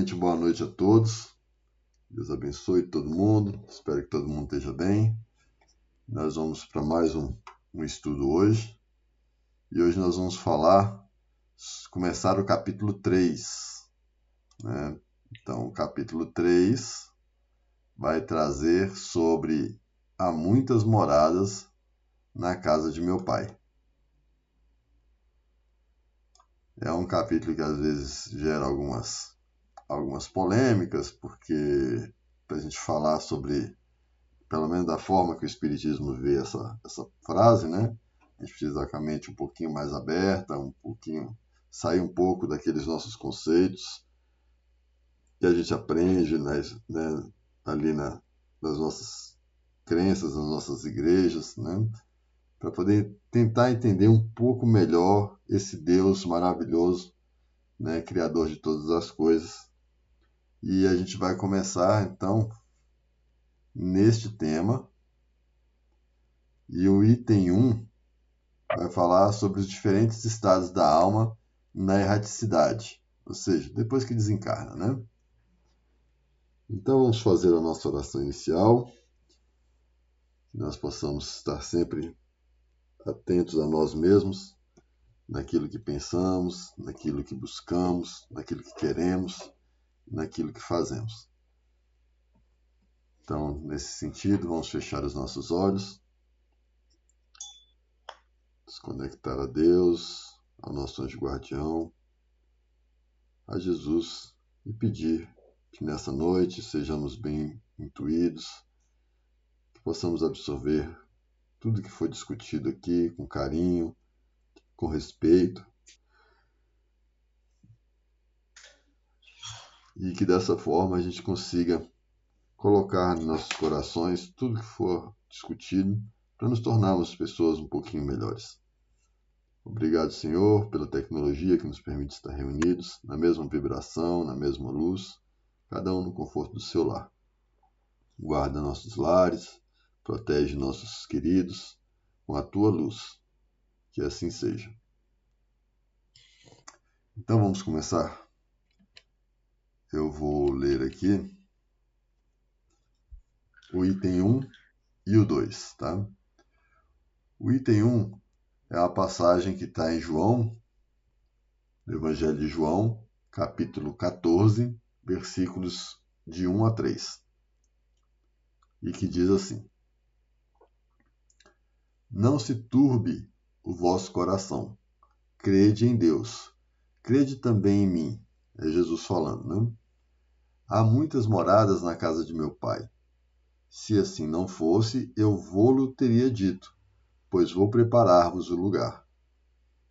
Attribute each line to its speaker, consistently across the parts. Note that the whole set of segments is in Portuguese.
Speaker 1: Primeiramente, boa noite a todos. Deus abençoe todo mundo. Espero que todo mundo esteja bem. Nós vamos para mais um estudo hoje. E hoje nós vamos começar o capítulo 3. Né? Então, o capítulo 3 vai trazer sobre há muitas moradas na casa de meu pai. É um capítulo que às vezes gera algumas polêmicas, porque para a gente falar sobre, pelo menos da forma que o Espiritismo vê essa frase, né? A gente precisa com a mente um pouquinho mais aberta, sair um pouco daqueles nossos conceitos que a gente aprende ali nas nossas crenças, nas nossas igrejas, né? Para poder tentar entender um pouco melhor esse Deus maravilhoso, né? Criador de todas as coisas. E a gente vai começar, então, neste tema. E o item 1 vai falar sobre os diferentes estados da alma na erraticidade, ou seja, depois que desencarna, né? Então, vamos fazer a nossa oração inicial, que nós possamos estar sempre atentos a nós mesmos, naquilo que pensamos, naquilo que buscamos, naquilo que queremos, naquilo que fazemos. Então, nesse sentido, vamos fechar os nossos olhos, desconectar a Deus, ao nosso anjo guardião, a Jesus, e pedir que nessa noite sejamos bem intuídos, que possamos absorver tudo que foi discutido aqui com carinho, com respeito, e que dessa forma a gente consiga colocar nos nossos corações tudo que for discutido para nos tornarmos pessoas um pouquinho melhores. Obrigado, Senhor, pela tecnologia que nos permite estar reunidos na mesma vibração, na mesma luz, cada um no conforto do seu lar. Guarda nossos lares, protege nossos queridos com a tua luz. Que assim seja. Então vamos começar. Eu vou ler aqui o item 1 e o 2, tá? O item 1 é a passagem que está em João, no Evangelho de João, capítulo 14, versículos de 1 a 3. E que diz assim: Não se turbe o vosso coração. Crede em Deus. Crede também em mim. É Jesus falando, né? Há muitas moradas na casa de meu pai. Se assim não fosse, eu vô-lo teria dito, pois vou preparar-vos o lugar.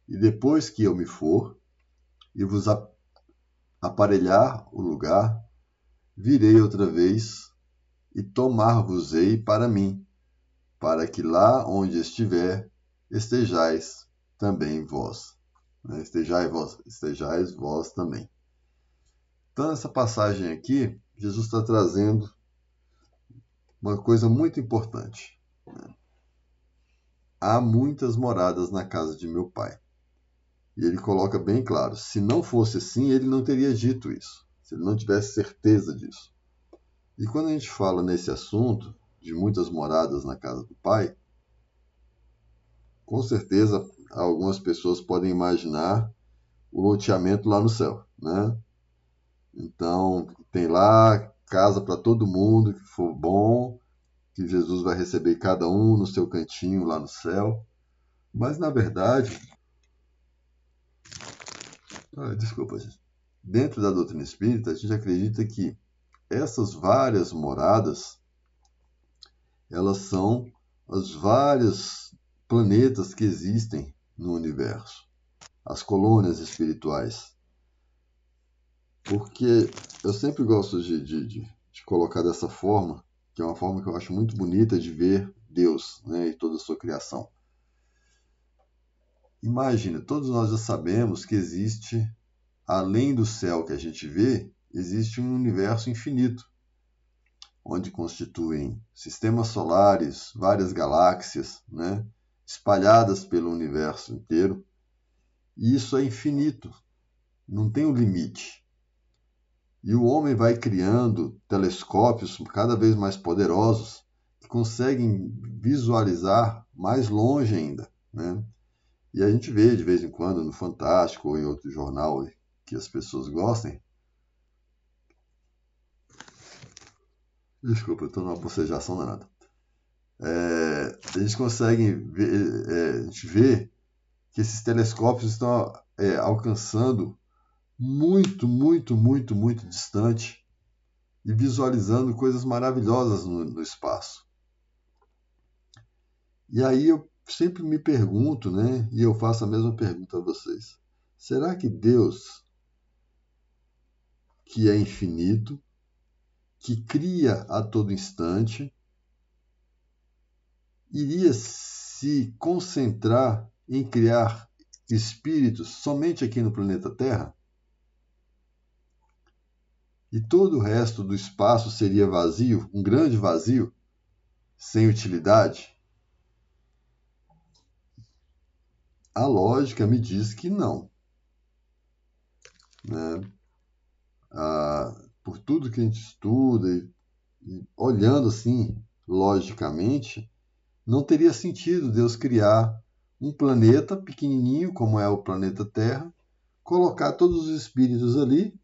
Speaker 1: E depois que eu me for e vos aparelhar o lugar, virei outra vez e tomar-vos-ei para mim, para que lá onde estiver, estejais também vós. Estejais vós também. Então, essa passagem aqui, Jesus está trazendo uma coisa muito importante. Há muitas moradas na casa de meu pai. E ele coloca bem claro, se não fosse assim, ele não teria dito isso, se ele não tivesse certeza disso. E quando a gente fala nesse assunto, de muitas moradas na casa do pai, com certeza algumas pessoas podem imaginar o loteamento lá no céu, né? Então, tem lá casa para todo mundo que for bom, que Jesus vai receber cada um no seu cantinho lá no céu. Mas, na verdade, desculpa, gente. Dentro da doutrina espírita, a gente acredita que essas várias moradas, elas são os vários planetas que existem no universo, as colônias espirituais. Porque eu sempre gosto de colocar dessa forma, que é uma forma que eu acho muito bonita de ver Deus, né, e toda a sua criação. Imagina, todos nós já sabemos que existe, além do céu que a gente vê, existe um universo infinito, onde constituem sistemas solares, várias galáxias, né, espalhadas pelo universo inteiro. E isso é infinito, não tem um limite. E o homem vai criando telescópios cada vez mais poderosos que conseguem visualizar mais longe ainda, né? E a gente vê de vez em quando no Fantástico ou em outro jornal que as pessoas gostem. Desculpa, eu estou numa bocejação danada. A gente consegue ver, a gente vê que esses telescópios estão alcançando muito, muito, muito, muito distante e visualizando coisas maravilhosas no espaço. E aí eu sempre me pergunto, né? E eu faço a mesma pergunta a vocês. Será que Deus, que é infinito, que cria a todo instante, iria se concentrar em criar espíritos somente aqui no planeta Terra? E todo o resto do espaço seria vazio, um grande vazio, sem utilidade? A lógica me diz que não, né? Por tudo que a gente estuda e olhando assim, logicamente, não teria sentido Deus criar um planeta pequenininho, como é o planeta Terra, colocar todos os espíritos ali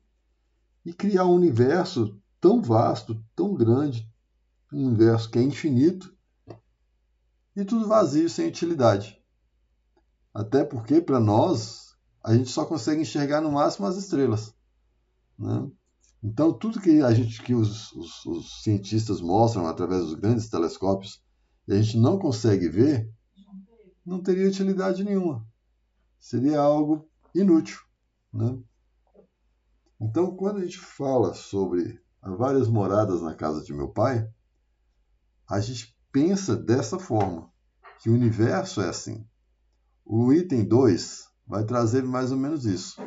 Speaker 1: e criar um universo tão vasto, tão grande, um universo que é infinito e tudo vazio, sem utilidade. Até porque, para nós, a gente só consegue enxergar no máximo as estrelas, né? Então, tudo que os cientistas mostram através dos grandes telescópios e a gente não consegue ver, não teria utilidade nenhuma. Seria algo inútil, né? Então, quando a gente fala sobre várias moradas na casa de meu pai, a gente pensa dessa forma, que o universo é assim. O item 2 vai trazer mais ou menos isso.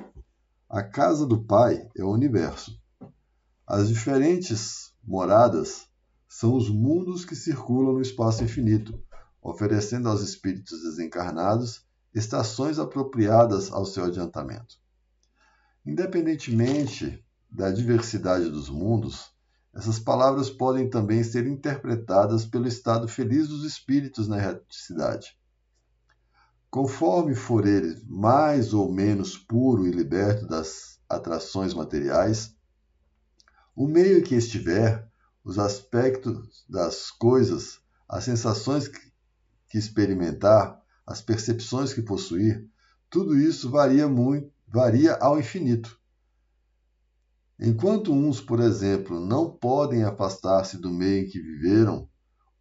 Speaker 1: A casa do pai é o universo. As diferentes moradas são os mundos que circulam no espaço infinito, oferecendo aos espíritos desencarnados estações apropriadas ao seu adiantamento. Independentemente da diversidade dos mundos, essas palavras podem também ser interpretadas pelo estado feliz dos espíritos na erraticidade. Conforme for ele mais ou menos puro e liberto das atrações materiais, o meio em que estiver, os aspectos das coisas, as sensações que experimentar, as percepções que possuir, tudo isso varia ao infinito. Enquanto uns, por exemplo, não podem afastar-se do meio em que viveram,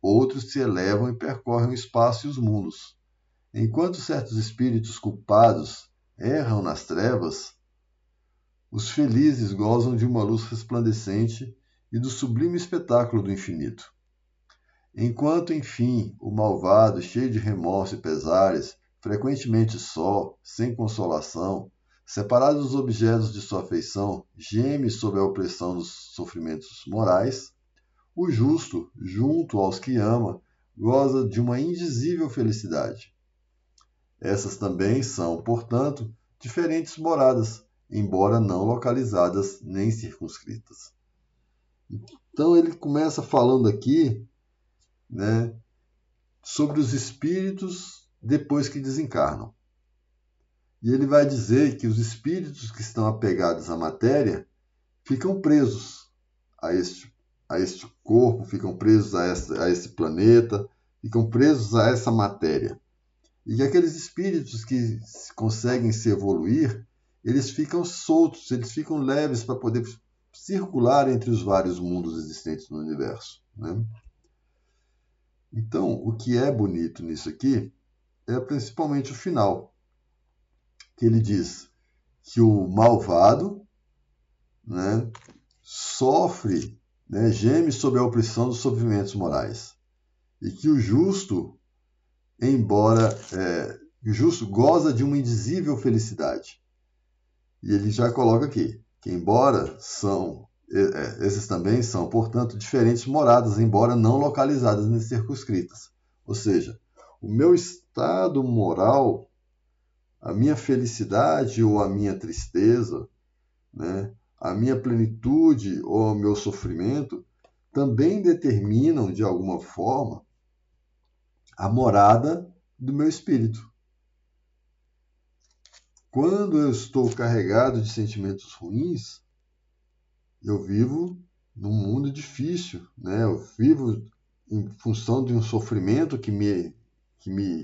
Speaker 1: outros se elevam e percorrem o espaço e os mundos. Enquanto certos espíritos culpados erram nas trevas, os felizes gozam de uma luz resplandecente e do sublime espetáculo do infinito. Enquanto, enfim, o malvado, cheio de remorso e pesares, frequentemente só, sem consolação, separado dos objetos de sua afeição, geme sob a opressão dos sofrimentos morais, o justo, junto aos que ama, goza de uma indizível felicidade. Essas também são, portanto, diferentes moradas, embora não localizadas nem circunscritas. Então ele começa falando aqui, né, sobre os espíritos depois que desencarnam. E ele vai dizer que os espíritos que estão apegados à matéria ficam presos a este corpo, ficam presos a esse planeta, ficam presos a essa matéria. E que aqueles espíritos que conseguem se evoluir, eles ficam soltos, eles ficam leves para poder circular entre os vários mundos existentes no universo, né? Então, o que é bonito nisso aqui é principalmente o final, que ele diz que o malvado, né, sofre, né, geme sob a opressão dos sofrimentos morais, e que o justo, o justo goza de uma indizível felicidade. E ele já coloca aqui que, embora esses também são, portanto, diferentes moradas, embora não localizadas nem circunscritas. Ou seja, o meu estado moral, a minha felicidade ou a minha tristeza, né, a minha plenitude ou o meu sofrimento também determinam, de alguma forma, a morada do meu espírito. Quando eu estou carregado de sentimentos ruins, eu vivo num mundo difícil, né? Eu vivo em função de um sofrimento que me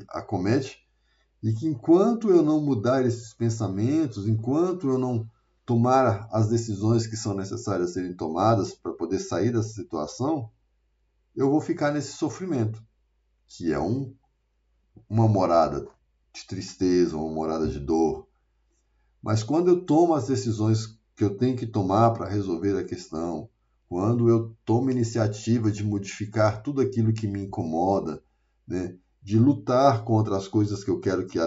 Speaker 1: acomete e que enquanto eu não mudar esses pensamentos, enquanto eu não tomar as decisões que são necessárias serem tomadas para poder sair dessa situação, eu vou ficar nesse sofrimento, que é uma morada de tristeza, uma morada de dor. Mas quando eu tomo as decisões que eu tenho que tomar para resolver a questão, quando eu tomo a iniciativa de modificar tudo aquilo que me incomoda, né, de lutar contra as coisas que eu quero que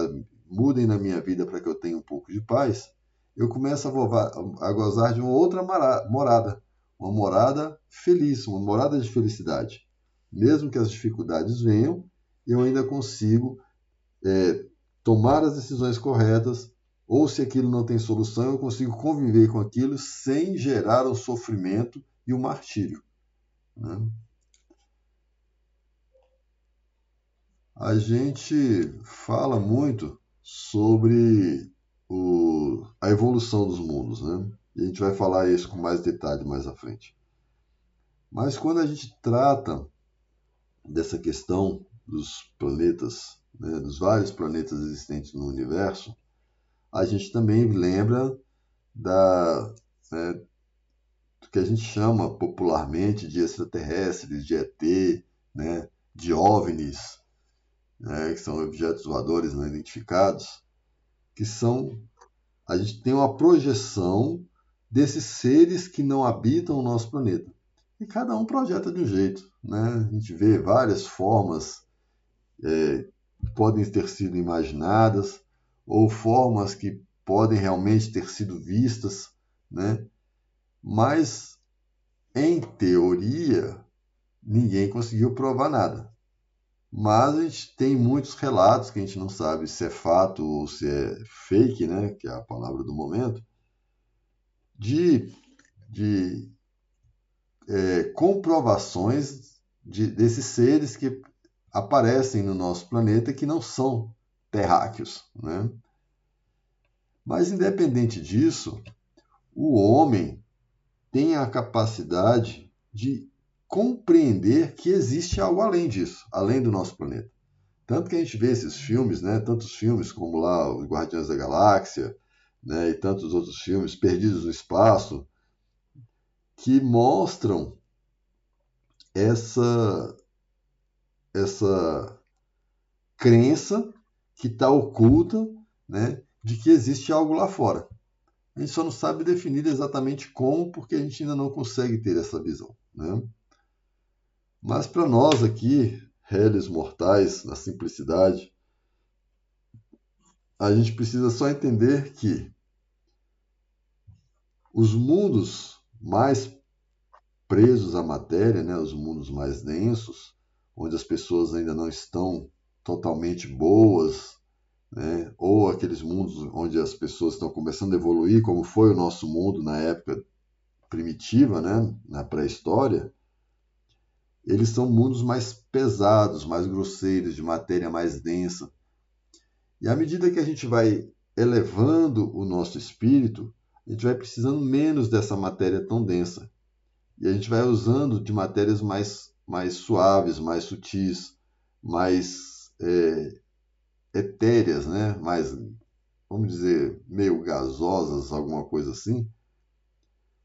Speaker 1: mudem na minha vida para que eu tenha um pouco de paz, eu começo a gozar de uma outra morada, uma morada feliz, uma morada de felicidade. Mesmo que as dificuldades venham, eu ainda consigo tomar as decisões corretas, ou se aquilo não tem solução, eu consigo conviver com aquilo sem gerar o sofrimento e o martírio, né? A gente fala muito sobre a evolução dos mundos, né? E a gente vai falar isso com mais detalhe mais à frente. Mas quando a gente trata dessa questão dos planetas, né, dos vários planetas existentes no universo, a gente também lembra né, do que a gente chama popularmente de extraterrestres, de ET, né, de OVNIs, né, que são objetos voadores não identificados, que são, a gente tem uma projeção desses seres que não habitam o nosso planeta. E cada um projeta de um jeito, né? A gente vê várias formas que podem ter sido imaginadas, ou formas que podem realmente ter sido vistas, né? Mas, em teoria, ninguém conseguiu provar nada. Mas a gente tem muitos relatos que a gente não sabe se é fato ou se é fake, né? Que é a palavra do momento, de comprovações desses seres que aparecem no nosso planeta que não são terráqueos, né? Mas, independente disso, o homem tem a capacidade de compreender que existe algo além disso, além do nosso planeta. Tanto que a gente vê esses filmes, né? Tantos filmes como lá Os Guardiões da Galáxia, né? E tantos outros filmes, Perdidos no Espaço, que mostram essa, essa crença que está oculta, né? De que existe algo lá fora. A gente só não sabe definir exatamente como, porque a gente ainda não consegue ter essa visão, né? Mas para nós aqui, réis mortais, na simplicidade, a gente precisa só entender que os mundos mais presos à matéria, né, os mundos mais densos, onde as pessoas ainda não estão totalmente boas, né, ou aqueles mundos onde as pessoas estão começando a evoluir, como foi o nosso mundo na época primitiva, né, na pré-história, eles são mundos mais pesados, mais grosseiros, de matéria mais densa. E à medida que a gente vai elevando o nosso espírito, a gente vai precisando menos dessa matéria tão densa. E a gente vai usando de matérias mais suaves, mais sutis, mais etéreas, né? Mais, vamos dizer, meio gasosas, alguma coisa assim.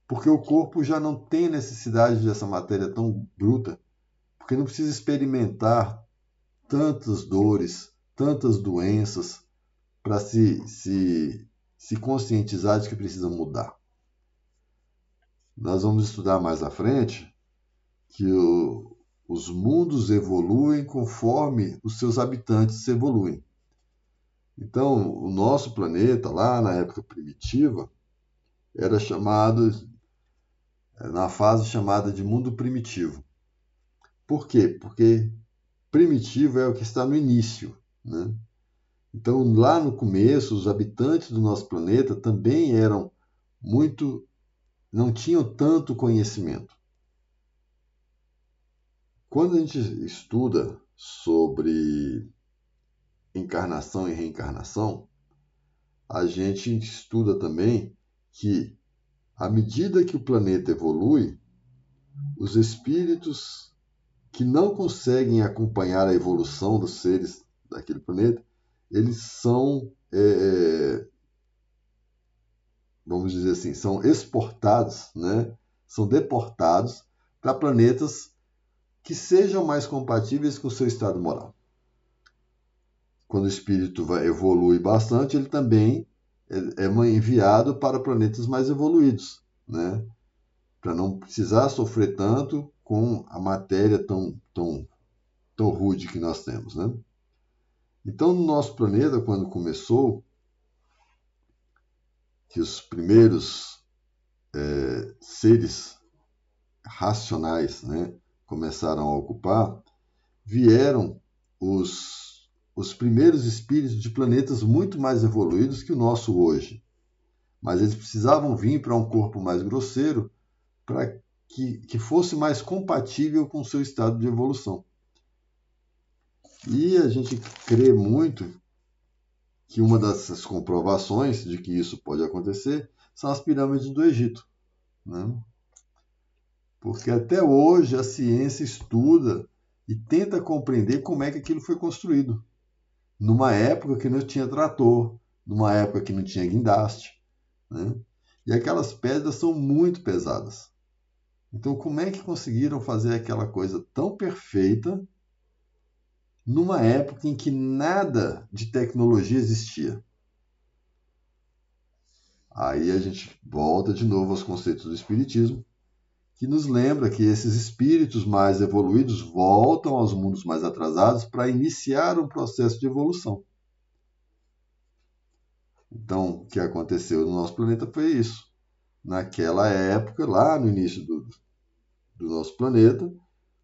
Speaker 1: Porque o corpo já não tem necessidade dessa matéria tão bruta, porque não precisa experimentar tantas dores, tantas doenças, para se conscientizar de que precisa mudar. Nós vamos estudar mais à frente que os mundos evoluem conforme os seus habitantes evoluem. Então, o nosso planeta, lá na época primitiva, era chamado, na fase chamada de mundo primitivo. Por quê? Porque primitivo é o que está no início, né? Então, lá no começo, os habitantes do nosso planeta também eram muito não tinham tanto conhecimento. Quando a gente estuda sobre encarnação e reencarnação, a gente estuda também que, à medida que o planeta evolui, os espíritos que não conseguem acompanhar a evolução dos seres daquele planeta, eles são, vamos dizer assim, são exportados, né? São deportados para planetas que sejam mais compatíveis com o seu estado moral. Quando o espírito evolui bastante, ele também é enviado para planetas mais evoluídos, né? Para não precisar sofrer tanto com a matéria tão rude que nós temos, né? Então, no nosso planeta, quando começou, que os primeiros seres racionais, né, começaram a ocupar, vieram os primeiros espíritos de planetas muito mais evoluídos que o nosso hoje. Mas eles precisavam vir para um corpo mais grosseiro para que fosse mais compatível com o seu estado de evolução. E a gente crê muito que uma dessas comprovações de que isso pode acontecer são as pirâmides do Egito, né? Porque até hoje a ciência estuda e tenta compreender como é que aquilo foi construído. Numa época que não tinha trator, numa época que não tinha guindaste, né? E aquelas pedras são muito pesadas. Então, como é que conseguiram fazer aquela coisa tão perfeita numa época em que nada de tecnologia existia? Aí a gente volta de novo aos conceitos do Espiritismo, que nos lembra que esses espíritos mais evoluídos voltam aos mundos mais atrasados para iniciar um processo de evolução. Então, o que aconteceu no nosso planeta foi isso. Naquela época, lá no início do nosso planeta,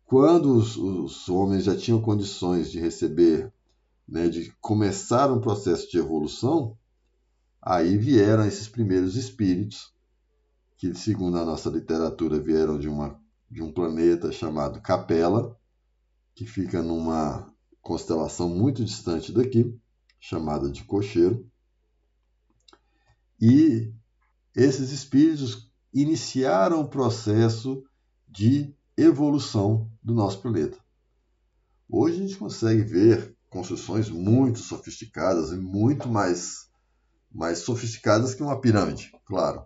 Speaker 1: quando os homens já tinham condições de receber, né, de começar um processo de evolução, aí vieram esses primeiros espíritos, que, segundo a nossa literatura, vieram de um planeta chamado Capela, que fica numa constelação muito distante daqui, chamada de Cocheiro. E esses espíritos iniciaram o processo de evolução do nosso planeta. Hoje a gente consegue ver construções muito sofisticadas e muito mais sofisticadas que uma pirâmide, claro.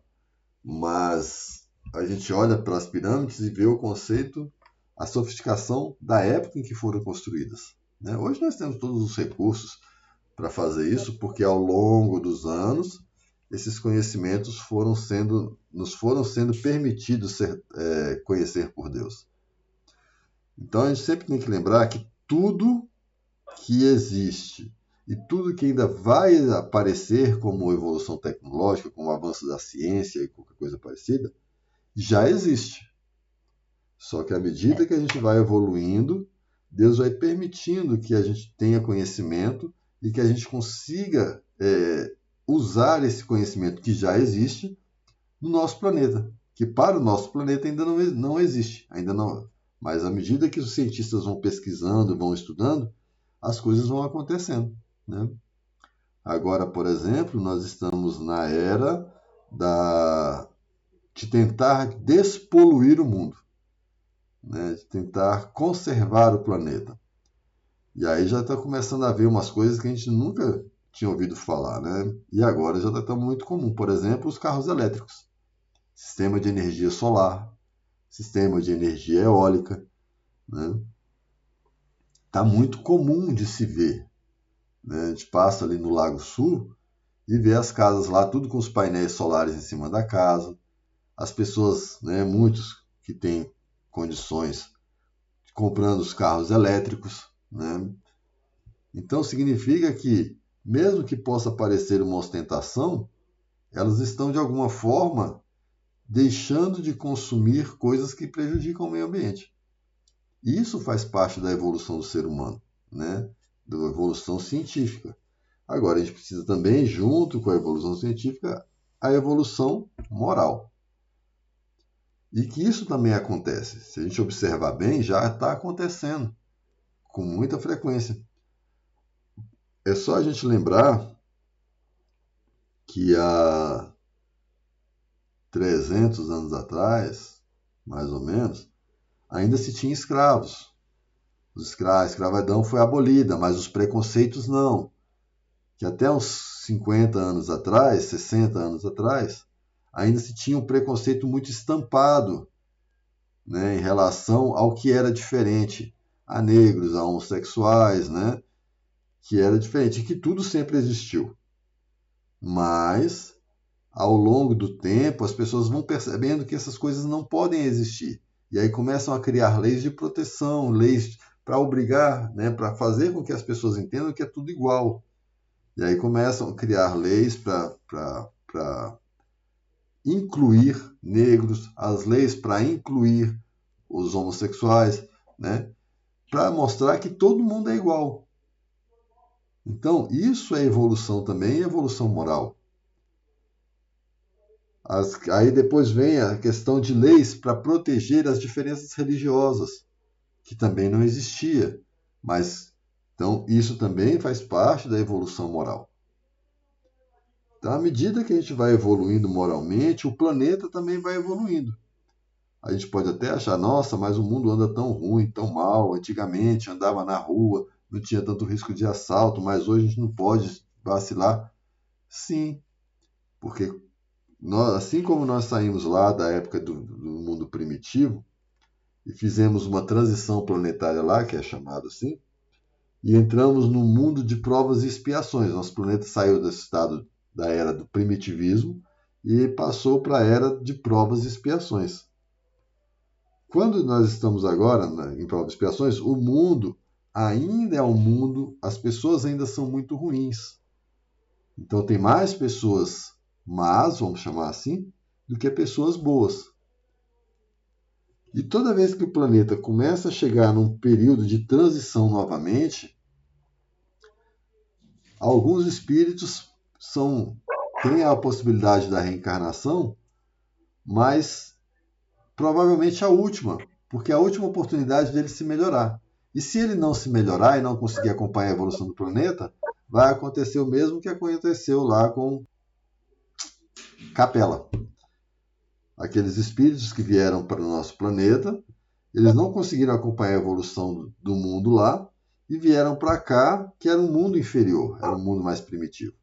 Speaker 1: Mas a gente olha para as pirâmides e vê o conceito, a sofisticação da época em que foram construídas, né? Hoje nós temos todos os recursos para fazer isso, porque ao longo dos anos esses conhecimentos nos foram sendo permitidos conhecer por Deus. Então a gente sempre tem que lembrar que tudo que existe e tudo que ainda vai aparecer como evolução tecnológica, como avanço da ciência e qualquer coisa parecida, já existe. Só que à medida que a gente vai evoluindo, Deus vai permitindo que a gente tenha conhecimento e que a gente consiga usar esse conhecimento que já existe no nosso planeta, que para o nosso planeta ainda não existe, ainda não. Mas à medida que os cientistas vão pesquisando, vão estudando, as coisas vão acontecendo, né? Agora, por exemplo, nós estamos na era de tentar despoluir o mundo, né? De tentar conservar o planeta. E aí já está começando a ver umas coisas que a gente nunca tinha ouvido falar, né? E agora já está muito comum. Por exemplo, os carros elétricos, sistema de energia solar, sistema de energia eólica, né? Está muito comum de se ver, né? A gente passa ali no Lago Sul e vê as casas lá, tudo com os painéis solares em cima da casa. As pessoas, né, muitos que têm condições, comprando os carros elétricos, né? Então significa que, mesmo que possa parecer uma ostentação, elas estão de alguma forma deixando de consumir coisas que prejudicam o meio ambiente. E isso faz parte da evolução do ser humano, né? Da evolução científica. Agora, a gente precisa também, junto com a evolução científica, a evolução moral. E que isso também acontece. Se a gente observar bem, já está acontecendo com muita frequência. É só a gente lembrar que há 300 anos atrás, mais ou menos, ainda se tinha escravos. A escravidão foi abolida, mas os preconceitos não. Que até uns 50 anos atrás, 60 anos atrás, ainda se tinha um preconceito muito estampado, né, em relação ao que era diferente, a negros, a homossexuais, né, que era diferente, e que tudo sempre existiu. Mas, ao longo do tempo, as pessoas vão percebendo que essas coisas não podem existir. E aí começam a criar leis de proteção, leis para obrigar, né, para fazer com que as pessoas entendam que é tudo igual. E aí começam a criar leis para incluir negros, as leis para incluir os homossexuais, né, para mostrar que todo mundo é igual. Então, isso é evolução também, evolução moral. Aí depois vem a questão de leis para proteger as diferenças religiosas, que também não existia. Mas, então, isso também faz parte da evolução moral. Então, à medida que a gente vai evoluindo moralmente, o planeta também vai evoluindo. A gente pode até achar, nossa, mas o mundo anda tão ruim, tão mal. Antigamente andava na rua, não tinha tanto risco de assalto, mas hoje a gente não pode vacilar. Sim, porque assim como nós saímos lá da época do mundo primitivo e fizemos uma transição planetária lá, que é chamado assim, e entramos no mundo de provas e expiações. Nosso planeta saiu desse estado da era do primitivismo e passou para a era de provas e expiações. Quando nós estamos agora em provas e expiações, o mundo ainda é um mundo, as pessoas ainda são muito ruins. Então tem mais pessoas más, vamos chamar assim, do que pessoas boas. E toda vez que o planeta começa a chegar num período de transição novamente, alguns espíritos têm a possibilidade da reencarnação, mas provavelmente a última, porque é a última oportunidade dele se melhorar. E se ele não se melhorar e não conseguir acompanhar a evolução do planeta, vai acontecer o mesmo que aconteceu lá com Capela. Aqueles espíritos que vieram para o nosso planeta, eles não conseguiram acompanhar a evolução do mundo lá e vieram para cá, que era um mundo inferior, era um mundo mais primitivo.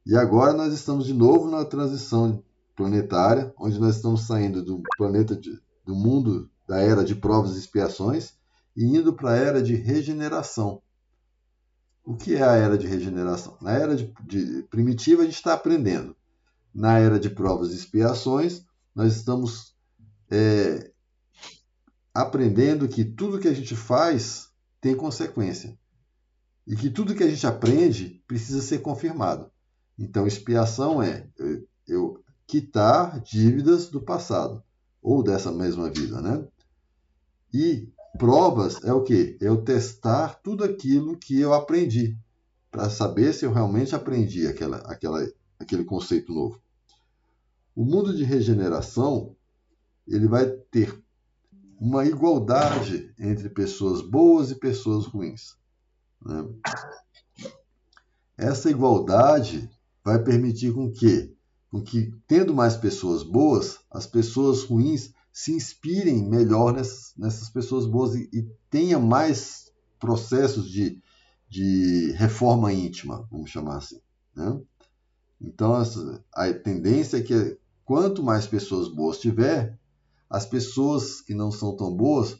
Speaker 1: E agora nós estamos de novo na transição planetária, onde nós estamos saindo do planeta do mundo da era de provas e expiações e indo para a era de regeneração. O que é a era de regeneração? Na era de primitiva a gente está aprendendo. Na era de provas e expiações, nós estamos aprendendo que tudo que a gente faz tem consequência. E que tudo que a gente aprende precisa ser confirmado. Então, expiação é eu quitar dívidas do passado, ou dessa mesma vida, né? E provas é o quê? É eu testar tudo aquilo que eu aprendi, para saber se eu realmente aprendi aquele conceito novo. O mundo de regeneração, ele vai ter uma igualdade entre pessoas boas e pessoas ruins, né? Essa igualdade vai permitir com que, tendo mais pessoas boas, as pessoas ruins se inspirem melhor nessas pessoas boas e tenha mais processos de reforma íntima, vamos chamar assim, né? Então, a tendência é que quanto mais pessoas boas tiver, as pessoas que não são tão boas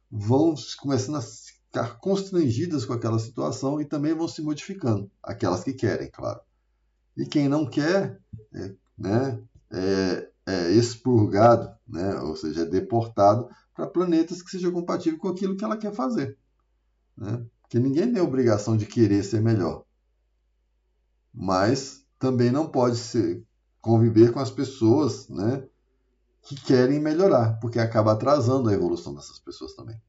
Speaker 1: vão começando a ficar constrangidas com aquela situação e também vão se modificando. Aquelas que querem, claro. E quem não quer, né, é expurgado, né, ou seja, é deportado para planetas que sejam compatíveis com aquilo que ela quer fazer. Né? Porque ninguém tem a obrigação de querer ser melhor. Mas também não pode conviver com as pessoas, né, que querem melhorar, porque acaba atrasando a evolução dessas pessoas também.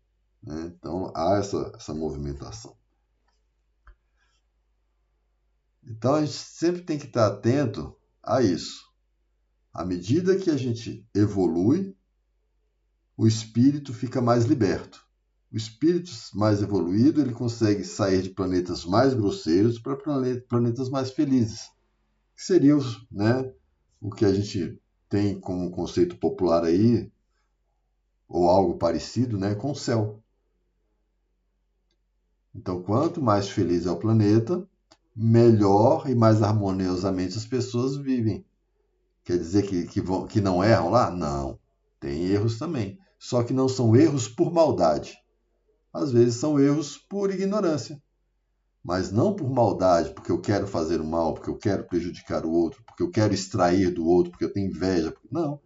Speaker 1: Né? Então há essa movimentação. Então a gente sempre tem que estar atento a isso. À medida que a gente evolui, o espírito fica mais liberto. O espírito mais evoluído, ele consegue sair de planetas mais grosseiros para planetas mais felizes. Que seria, né, o que a gente tem como conceito popular aí, ou algo parecido, né, com o céu. Então, quanto mais feliz é o planeta, melhor e mais harmoniosamente as pessoas vivem. Quer dizer que não erram lá? Não. Tem erros também. Só que não são erros por maldade. Às vezes são erros por ignorância. Mas não por maldade, porque eu quero fazer o mal, porque eu quero prejudicar o outro, porque eu quero extrair do outro, porque eu tenho inveja. Não.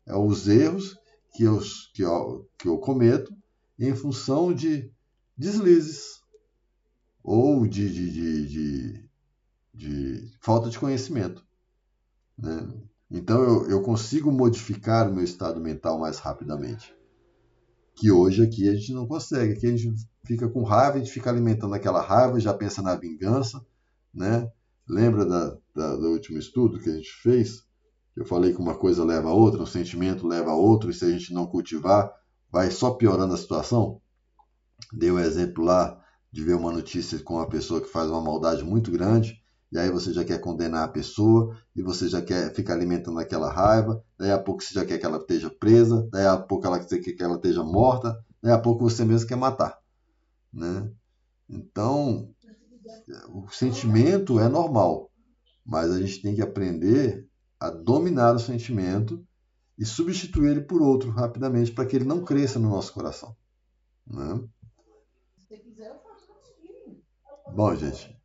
Speaker 1: É os erros que eu cometo em função de deslizes ou de falta de conhecimento, né? Então eu consigo modificar o meu estado mental mais rapidamente. Que hoje aqui a gente não consegue. Aqui a gente fica com raiva, a gente fica alimentando aquela raiva, já pensa na vingança, né? Lembra do último estudo que a gente fez? Eu falei que uma coisa leva a outra, um sentimento leva a outro, e se a gente não cultivar, vai só piorando a situação. Dei um exemplo lá de ver uma notícia com uma pessoa que faz uma maldade muito grande, e aí você já quer condenar a pessoa, e você já quer ficar alimentando aquela raiva, daí a pouco você já quer que ela esteja presa, daí a pouco você quer que ela esteja morta, daí a pouco você mesmo quer matar, né? Então, o sentimento é normal, mas a gente tem que aprender a dominar o sentimento e substituir ele por outro rapidamente para que ele não cresça no nosso coração, né? Bom, gente,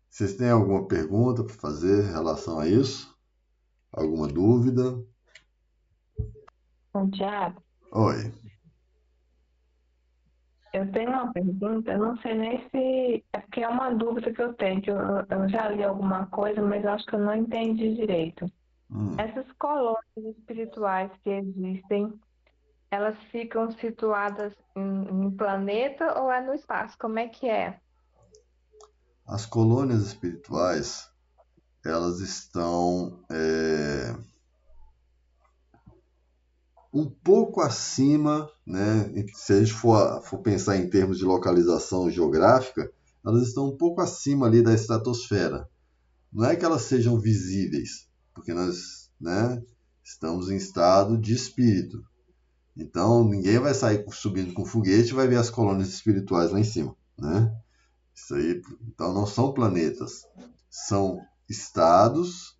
Speaker 1: vocês têm alguma pergunta para fazer em relação a isso? Alguma dúvida?
Speaker 2: Tiago,
Speaker 1: Oi.
Speaker 2: eu tenho uma pergunta, eu não sei nem se. É porque é uma dúvida que eu tenho, que eu já li alguma coisa, mas eu acho que eu não entendi direito.
Speaker 1: Hum.
Speaker 2: Essas colônias espirituais que existem, elas ficam situadas em planeta ou é no espaço? Como é que é?
Speaker 1: As colônias espirituais, elas estão um pouco acima, né? Se a gente for pensar em termos de localização geográfica, elas estão um pouco acima ali da estratosfera. Não é que elas sejam visíveis, porque nós, né, estamos em estado de espírito. Então ninguém vai sair subindo com foguete e vai ver as colônias espirituais lá em cima, né? Isso aí, então não são planetas, são estados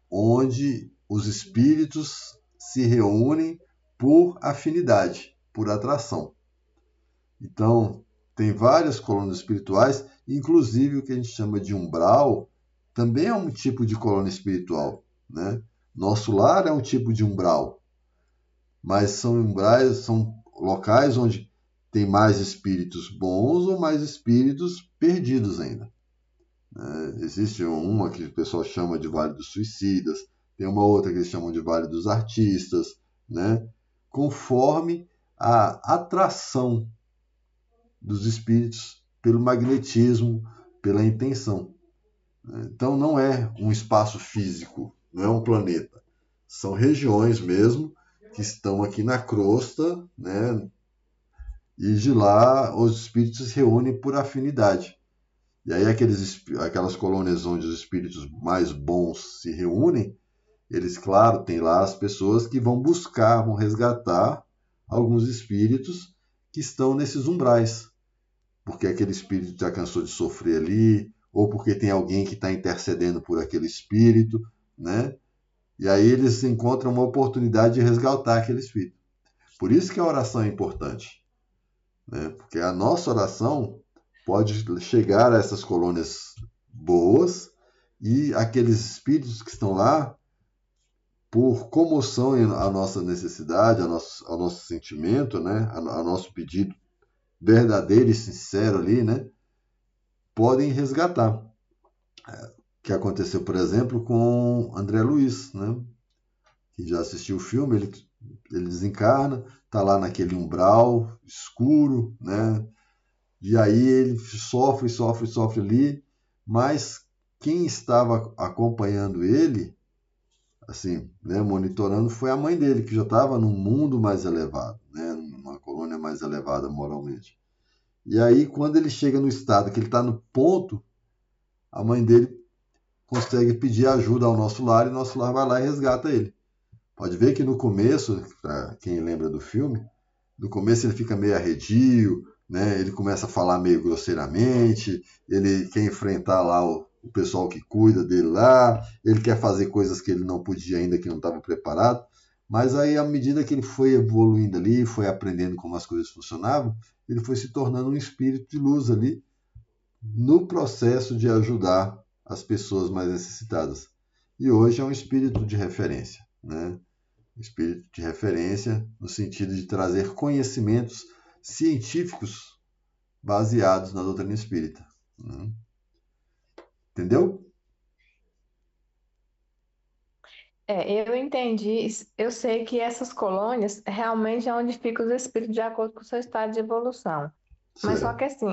Speaker 1: onde os espíritos se reúnem por afinidade, por atração. Então, tem várias colônias espirituais, inclusive o que a gente chama de umbral, também é um tipo de colônia espiritual, né? Nosso lar é um tipo de umbral, mas são umbrais, são locais onde tem mais espíritos bons ou mais espíritos perdidos ainda. Existe uma que o pessoal chama de Vale dos Suicidas, tem uma outra que eles chamam de Vale dos Artistas, né? Conforme a atração dos espíritos pelo magnetismo, pela intenção. Então não é um espaço físico, não é um planeta. São regiões mesmo que estão aqui na crosta, né? E de lá os espíritos se reúnem por afinidade. E aí aquelas colônias onde os espíritos mais bons se reúnem, eles, claro, têm lá as pessoas que vão buscar, vão resgatar alguns espíritos que estão nesses umbrais. Porque aquele espírito já cansou de sofrer ali, ou porque tem alguém que está intercedendo por aquele espírito, né? E aí eles encontram uma oportunidade de resgatar aquele espírito. Por isso que a oração é importante, né? Porque a nossa oração pode chegar a essas colônias boas e aqueles espíritos que estão lá, por comoção à nossa necessidade, ao nosso sentimento, né? ao nosso pedido verdadeiro e sincero ali, né? Podem resgatar. O que aconteceu, por exemplo, com André Luiz, né? Que já assistiu o filme, ele desencarna, está lá naquele umbral escuro, né? E aí ele sofre, sofre, sofre ali, mas quem estava acompanhando ele, assim, né, monitorando, foi a mãe dele, que já estava num mundo mais elevado, né, numa colônia mais elevada moralmente. E aí, quando ele chega no estado que ele está no ponto, a mãe dele consegue pedir ajuda ao nosso lar e nosso lar vai lá e resgata ele. Pode ver que no começo, para quem lembra do filme, no começo ele fica meio arredio, né? Ele começa a falar meio grosseiramente, ele quer enfrentar lá o pessoal que cuida dele lá, ele quer fazer coisas que ele não podia ainda, que não estava preparado. Mas aí, à medida que ele foi evoluindo ali, foi aprendendo como as coisas funcionavam, ele foi se tornando um espírito de luz ali, no processo de ajudar as pessoas mais necessitadas. E hoje é um espírito de referência, né? Espírito de referência no sentido de trazer conhecimentos científicos baseados na doutrina espírita. Né? Entendeu?
Speaker 2: Eu entendi. Eu sei que essas colônias realmente é onde ficam os espíritos de acordo com o seu estado de evolução. Mas só que
Speaker 1: Certo.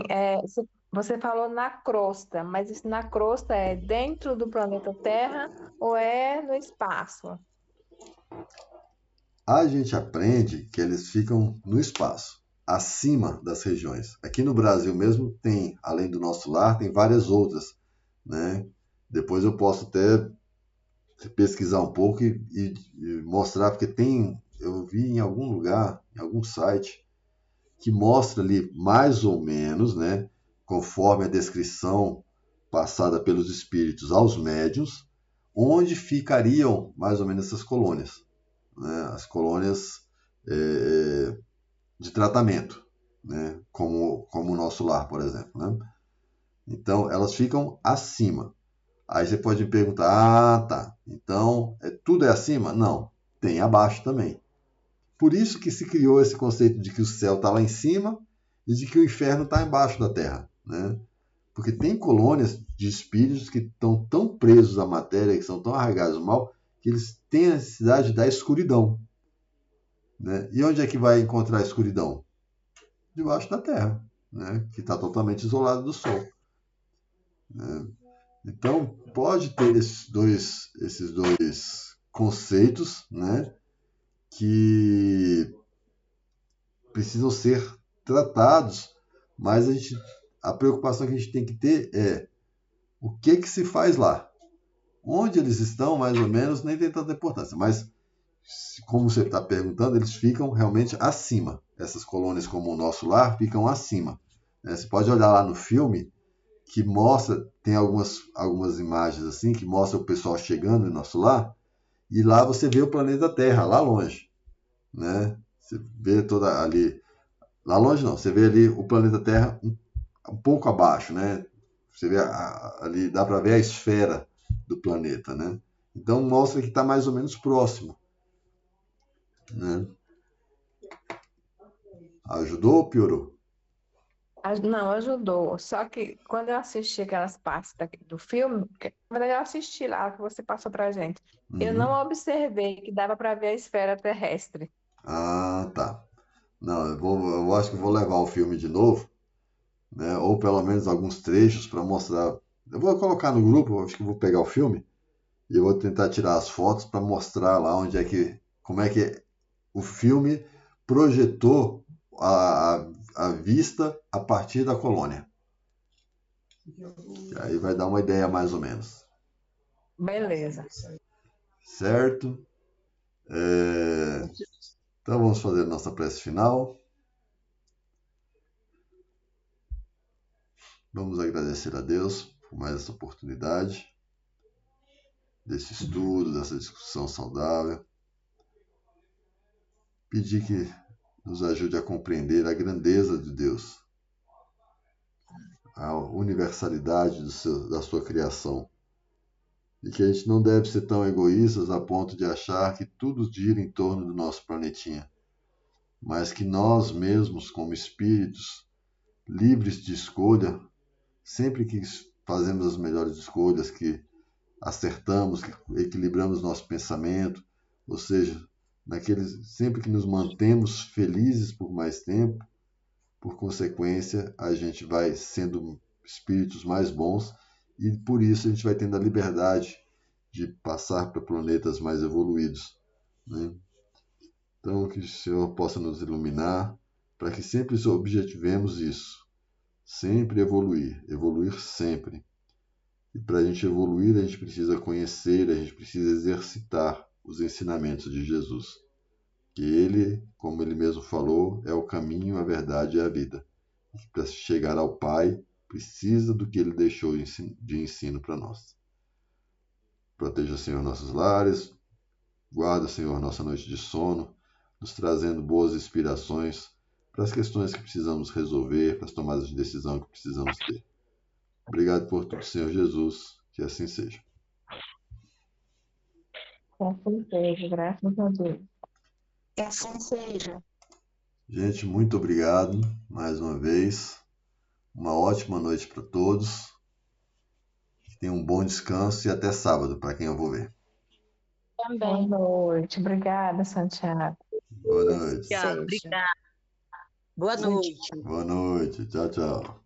Speaker 2: assim, você falou na crosta, mas isso na crosta é dentro do planeta Terra ou é no espaço?
Speaker 1: A gente aprende que eles ficam no espaço, acima das regiões. Aqui no Brasil mesmo tem, além do nosso lar, tem várias outras, né? Depois eu posso até pesquisar um pouco e mostrar, porque tem, eu vi em algum lugar, em algum site, que mostra ali mais ou menos, né, conforme a descrição passada pelos espíritos aos médiuns, onde ficariam mais ou menos essas colônias, né, as colônias é, de tratamento, né, como o nosso lar, por exemplo. Né? Então, elas ficam acima. Aí você pode me perguntar, tá, então tudo é acima? Não, tem abaixo também. Por isso que se criou esse conceito de que o céu está lá em cima e de que o inferno está embaixo da terra. Né? Porque tem colônias de espíritos que estão tão presos à matéria, que são tão arraigados ao mal, que eles têm a necessidade da escuridão. Né? E onde é que vai encontrar a escuridão? Debaixo da terra, né? Que está totalmente isolado do sol. Né? Então, pode ter esses dois conceitos, né? Que precisam ser tratados, mas a preocupação que a gente tem que ter é o que se faz lá. Onde eles estão, mais ou menos, nem tem tanta importância, mas como você está perguntando, eles ficam realmente acima. Essas colônias, como o nosso lar, ficam acima. Né? Você pode olhar lá no filme que mostra, tem algumas imagens assim, que mostra o pessoal chegando no nosso lar, e lá você vê o planeta Terra, lá longe. Né? Você vê toda ali. Lá longe não, você vê ali o planeta Terra um pouco abaixo, né? Você vê ali, dá para ver a esfera do planeta, né? Então mostra que está mais ou menos próximo, né? Ajudou ou piorou?
Speaker 2: Não, ajudou. Só que quando eu assisti aquelas partes do filme, na verdade eu assisti lá que você passou pra gente, eu não
Speaker 1: Uhum.
Speaker 2: observei que dava para ver a esfera terrestre.
Speaker 1: Ah, tá. Não, eu acho que vou levar o filme de novo, né? Ou pelo menos alguns trechos para mostrar. Eu vou colocar no grupo, acho que vou pegar o filme e eu vou tentar tirar as fotos para mostrar lá como é que o filme projetou a vista a partir da colônia. E aí vai dar uma ideia mais ou menos.
Speaker 2: Beleza.
Speaker 1: Certo? É, Então vamos fazer nossa prece final. Vamos agradecer a Deus por mais essa oportunidade, desse estudo, dessa discussão saudável. Pedir que nos ajude a compreender a grandeza de Deus, a universalidade da sua criação. E que a gente não deve ser tão egoístas a ponto de achar que tudo gira em torno do nosso planetinha, mas que nós mesmos, como espíritos livres de escolha, sempre que fazemos as melhores escolhas, que acertamos, que equilibramos nosso pensamento, ou seja, sempre que nos mantemos felizes por mais tempo, por consequência, a gente vai sendo espíritos mais bons e por isso a gente vai tendo a liberdade de passar para planetas mais evoluídos, né? Então, que o Senhor possa nos iluminar para que sempre objetivemos isso, sempre evoluir sempre. E para a gente evoluir, a gente precisa conhecer, a gente precisa exercitar os ensinamentos de Jesus. Que ele, como ele mesmo falou, é o caminho, a verdade e a vida. E para chegar ao Pai, precisa do que ele deixou de ensino para nós. Proteja, Senhor, nossos lares, guarda, Senhor, nossa noite de sono, nos trazendo boas inspirações para as questões que precisamos resolver, para as tomadas de decisão que precisamos ter. Obrigado por tudo, Senhor Jesus, que assim seja.
Speaker 2: Que assim seja, graças a Deus.
Speaker 3: Que assim seja.
Speaker 1: Gente, muito obrigado mais uma vez. Uma ótima noite para todos. Tenham um bom descanso e até sábado, para quem eu vou ver.
Speaker 3: Também.
Speaker 2: Boa noite. Obrigada, Santiago.
Speaker 1: Boa noite.
Speaker 3: Tchau, obrigada. Boa noite.
Speaker 1: Boa noite. Tchau, tchau.